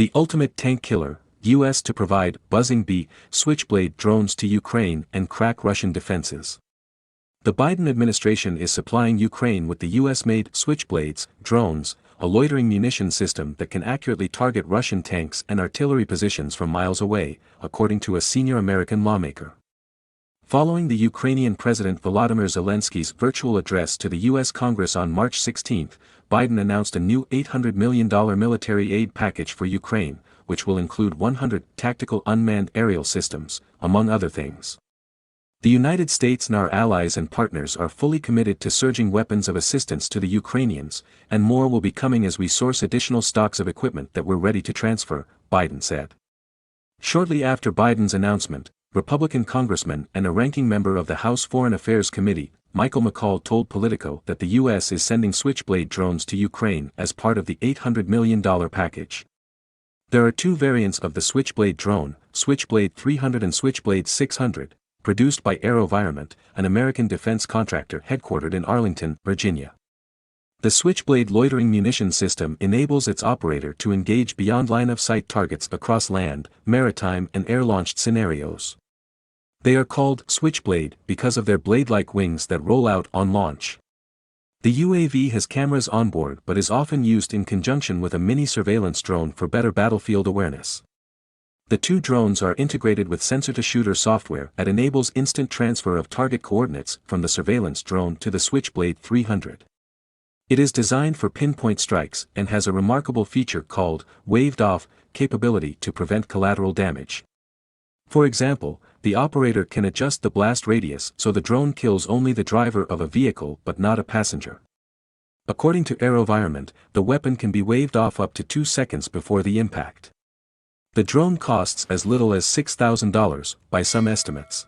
The ultimate tank killer, U.S. to provide buzzing bee, Switchblade drones to Ukraine and crack Russian defenses. The Biden administration is supplying Ukraine with the U.S.-made Switchblades drones, a loitering munition system that can accurately target Russian tanks and artillery positions from miles away, according to a senior American lawmaker. Following the Ukrainian President Volodymyr Zelensky's virtual address to the U.S. Congress on March 16, Biden announced a new $800 million military aid package for Ukraine, which will include 100 tactical unmanned aerial systems, among other things. The United States and our allies and partners are fully committed to surging weapons of assistance to the Ukrainians, and more will be coming as we source additional stocks of equipment that we're ready to transfer, Biden said. Shortly after Biden's announcement, Republican congressman and a ranking member of the House Foreign Affairs Committee, Michael McCaul told Politico that the U.S. is sending Switchblade drones to Ukraine as part of the $800 million package. There are two variants of the Switchblade drone, Switchblade 300 and Switchblade 600, produced by AeroVironment, an American defense contractor headquartered in Arlington, Virginia. The Switchblade loitering munition system enables its operator to engage beyond line-of-sight targets across land, maritime and air-launched scenarios. They are called Switchblade because of their blade-like wings that roll out on launch. The UAV has cameras on board but is often used in conjunction with a mini surveillance drone for better battlefield awareness. The two drones are integrated with sensor-to-shooter software that enables instant transfer of target coordinates from the surveillance drone to the Switchblade 300. It is designed for pinpoint strikes and has a remarkable feature called waved-off capability to prevent collateral damage. For example, the operator can adjust the blast radius so the drone kills only the driver of a vehicle but not a passenger. According to AeroVironment, the weapon can be waved off up to 2 seconds before the impact. The drone costs as little as $6,000, by some estimates.